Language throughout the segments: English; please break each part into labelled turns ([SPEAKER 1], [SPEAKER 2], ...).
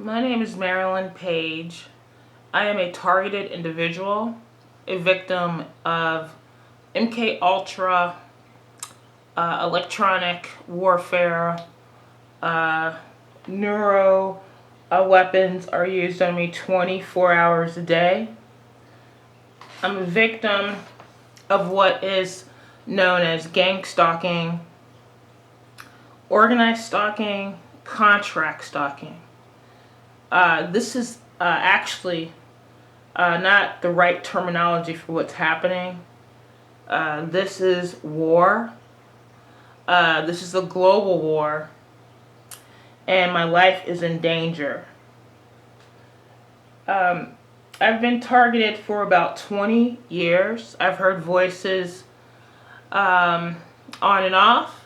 [SPEAKER 1] My name is Marilyn Page. I am a targeted individual, a victim of MK Ultra, electronic warfare, neuro weapons are used on me 24 hours a day. I'm a victim of what is known as gang stalking, organized stalking, contract stalking. This is actually not the right terminology for what's happening. This is war. This is a global war. And my life is in danger. I've been targeted for about 20 years. I've heard voices on and off.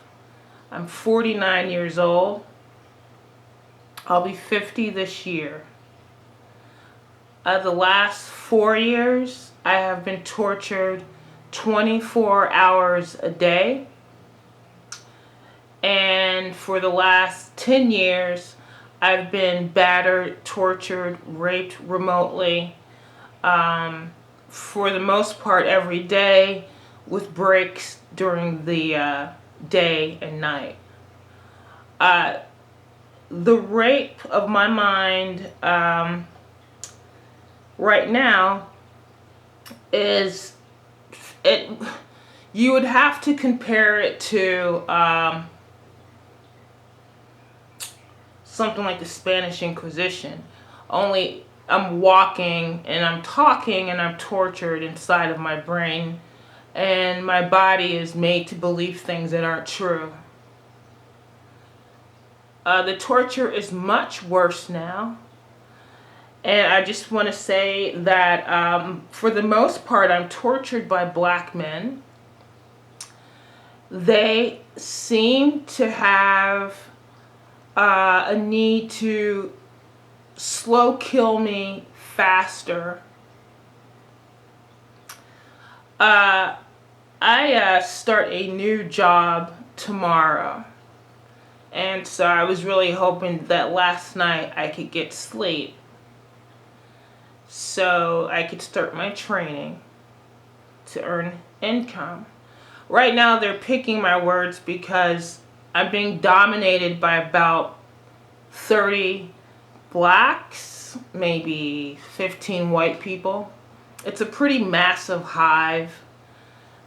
[SPEAKER 1] I'm 49 years old. I'll be 50 this year. The last 4 years, I have been tortured 24 hours a day. And for the last 10 years, I've been battered, tortured, raped remotely. For the most part every day, with breaks during the day and night. The rape of my mind right now is it. You would have to compare it to something like the Spanish Inquisition. Only I'm walking and I'm talking and I'm tortured inside of my brain, and my body is made to believe things that aren't true. The torture is much worse now. And I just want to say that for the most part, I'm tortured by black men. They seem to have a need to slow kill me faster. I start a new job tomorrow. And so I was really hoping that last night I could get sleep so I could start my training to earn income. Right now they're picking my words because I'm being dominated by about 30 blacks, maybe 15 white people. It's a pretty massive hive.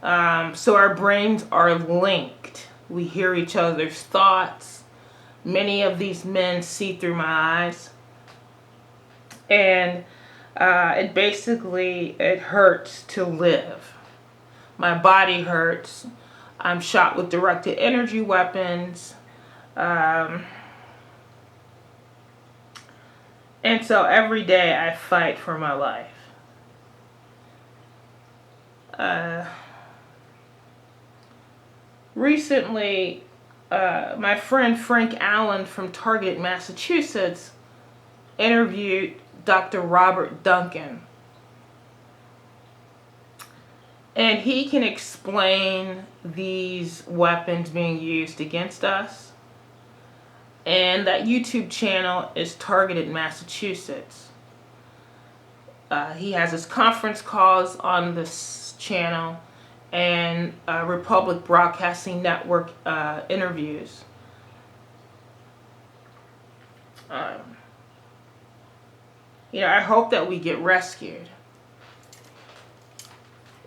[SPEAKER 1] So our brains are linked. We hear each other's thoughts. Many of these men see through my eyes. And it hurts to live. My body hurts. I'm shot with directed energy weapons. And so every day I fight for my life. Recently, my friend Frank Allen from Target, Massachusetts, interviewed Dr. Robert Duncan. And he can explain these weapons being used against us. And that YouTube channel is Targeted Massachusetts. He has his conference calls on this channel and Republic Broadcasting Network interviews. I hope that we get rescued.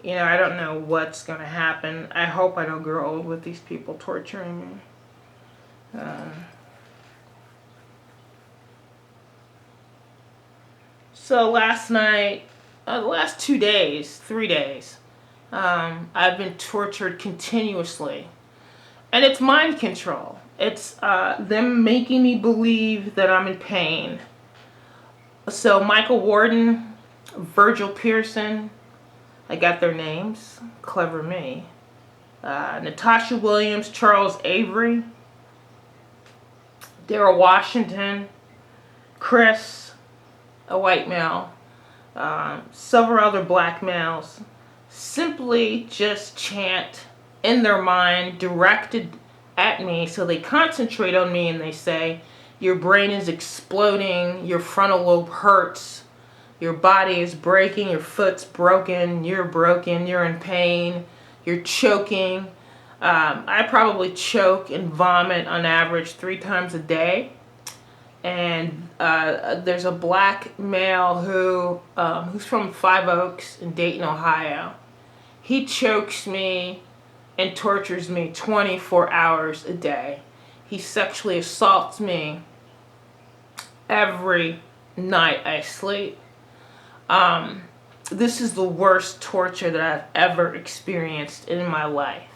[SPEAKER 1] I don't know what's going to happen. I hope I don't grow old with these people torturing me. So last night, the last 2 days, 3 days, I've been tortured continuously. And it's mind control. It's them making me believe that I'm in pain. So Michael Warden, Virgil Pearson, I got their names, clever me. Natasha Williams, Charles Avery, Daryl Washington, Chris, a white male, several other black males, simply just chant in their mind directed at me. So they concentrate on me and they say, Your brain is exploding. Your frontal lobe hurts. Your body is breaking. Your foot's broken. You're in pain. You're choking. I probably choke and vomit on average 3 times a day. And there's a black male who's from Five Oaks in Dayton, Ohio. He chokes me and tortures me 24 hours a day. He sexually assaults me every night I sleep. This is the worst torture that I've ever experienced in my life.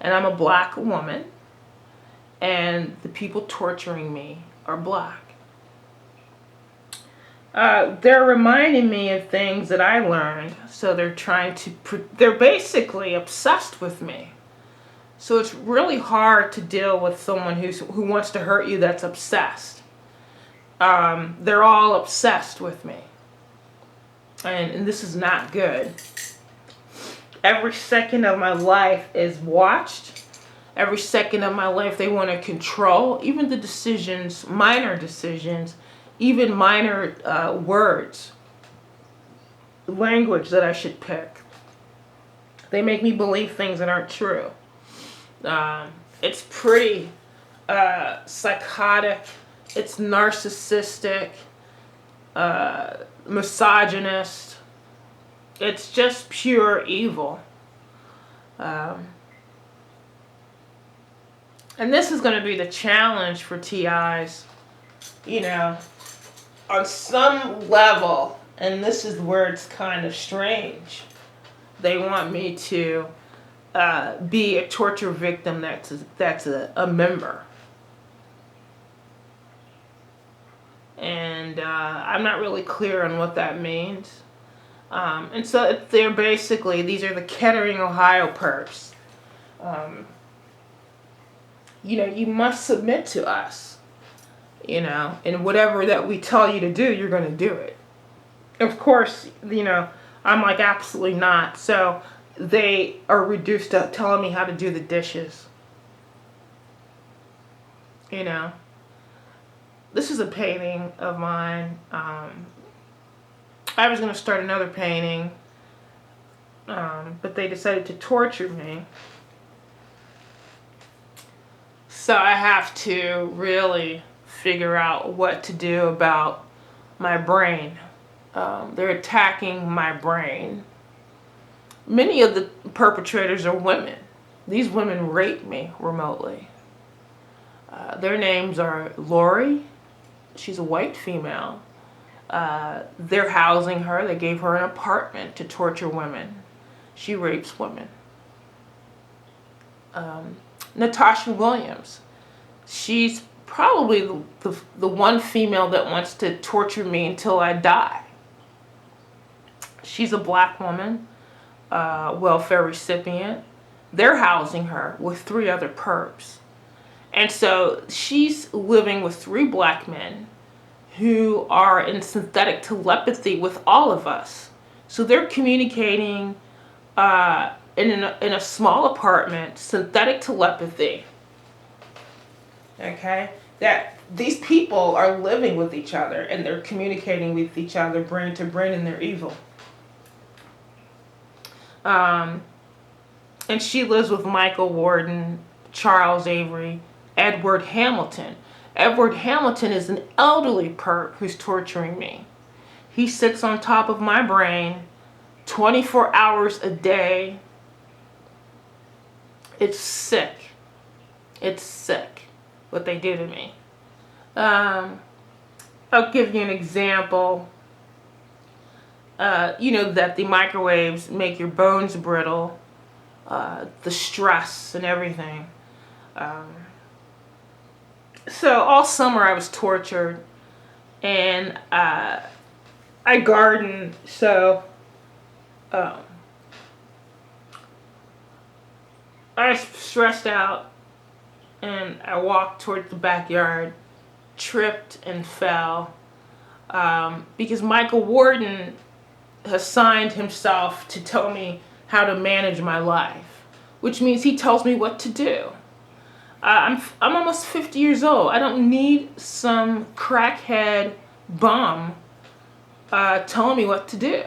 [SPEAKER 1] And I'm a black woman, and the people torturing me are black. They're reminding me of things that I learned, so they're basically obsessed with me. So it's really hard to deal with someone who wants to hurt you that's obsessed. They're all obsessed with me. And this is not good. Every second of my life is watched. Every second of my life they want to control, even the decisions, minor decisions, even minor words, language that I should pick. They make me believe things that aren't true. It's pretty psychotic. It's narcissistic, misogynist. It's just pure evil. And this is going to be the challenge for TIs, on some level, and this is where it's kind of strange. They want me to be a torture victim that's a member. And I'm not really clear on what that means. And so these are the Kettering, Ohio perps. You must submit to us, and whatever that we tell you to do, you're going to do it. Of course, I'm like, absolutely not. So they are reduced to telling me how to do the dishes. This is a painting of mine. I was going to start another painting, but they decided to torture me. So I have to really figure out what to do about my brain. They're attacking my brain. Many of the perpetrators are women. These women rape me remotely. Their names are Lori. She's a white female. They're housing her. They gave her an apartment to torture women. She rapes women. Natasha Williams. She's probably the one female that wants to torture me until I die. She's a black woman, welfare recipient. They're housing her with 3 other perps. And so she's living with 3 black men who are in synthetic telepathy with all of us. So they're communicating in a small apartment, synthetic telepathy. Okay? That these people are living with each other and they're communicating with each other brain to brain, and they're evil. And she lives with Michael Warden, Charles Avery, Edward Hamilton. Edward Hamilton is an elderly perp who's torturing me. He sits on top of my brain 24 hours a day. It's sick. It's sick what they do to me. I'll give you an example. That the microwaves make your bones brittle, the stress and everything. So all summer I was tortured, and I garden, so I was stressed out, and I walked towards the backyard, tripped and fell, because Michael Warden assigned himself to tell me how to manage my life, which means he tells me what to do. I'm almost 50 years old. I don't need some crackhead bum telling me what to do.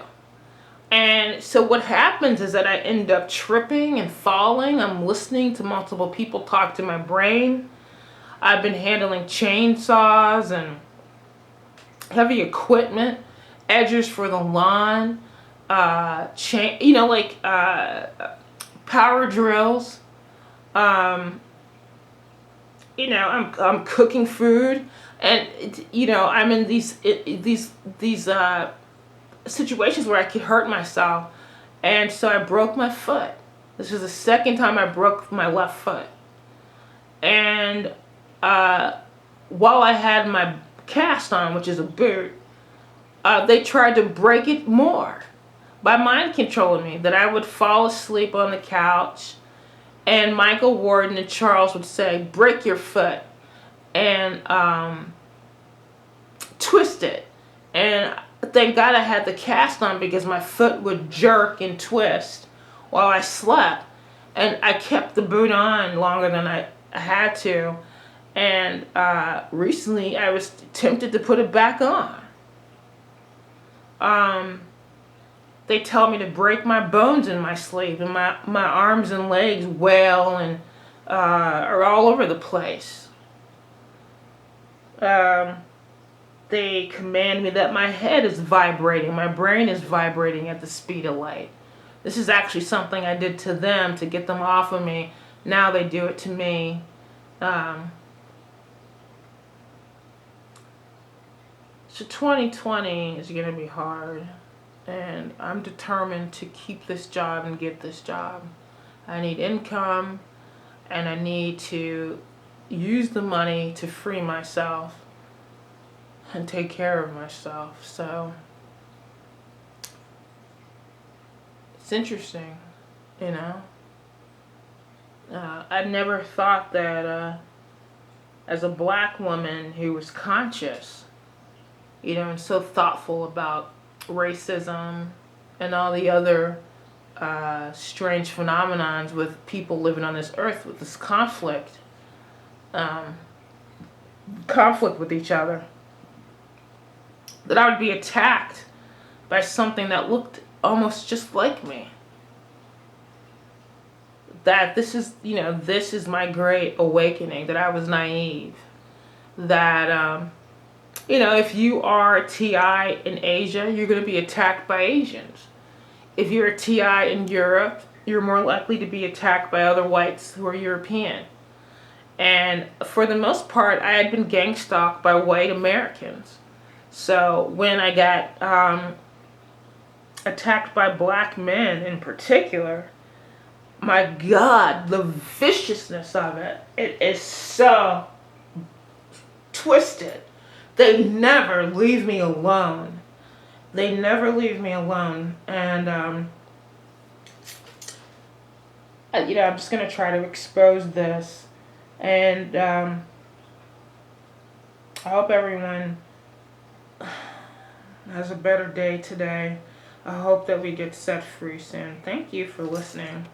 [SPEAKER 1] And so what happens is that I end up tripping and falling. I'm listening to multiple people talk to my brain. I've been handling chainsaws and heavy equipment, edgers for the lawn, power drills. Um, I'm cooking food, and I'm in these situations where I could hurt myself, and so I broke my foot. This is the second time I broke my left foot, and while I had my cast on, which is a boot, they tried to break it more by mind controlling me. That I would fall asleep on the couch, and Michael Warden and Charles would say, "Break your foot," and twist it. And thank God I had the cast on, because my foot would jerk and twist while I slept. And I kept the boot on longer than I had to. And recently I was tempted to put it back on. They tell me to break my bones in my sleep, and my arms and legs wail and are all over the place. They command me that my head is vibrating, my brain is vibrating at the speed of light. This is actually something I did to them to get them off of me. Now they do it to me. So 2020 is going to be hard, and I'm determined to keep this job and get this job. I need income, and I need to use the money to free myself and take care of myself. So it's interesting, you know. I never thought that as a black woman who was conscious, and so thoughtful about racism and all the other strange phenomenons with people living on this earth with this conflict with each other, that I would be attacked by something that looked almost just like me. That this is my great awakening, that I was naive. That, if you are a TI in Asia, you're going to be attacked by Asians. If you're a TI in Europe, you're more likely to be attacked by other whites who are European. And for the most part, I had been gang stalked by white Americans. So when I got attacked by black men in particular, my God, the viciousness of it is so twisted. They never leave me alone. They never leave me alone. And, I'm just going to try to expose this. And I hope everyone has a better day today. I hope that we get set free soon. Thank you for listening.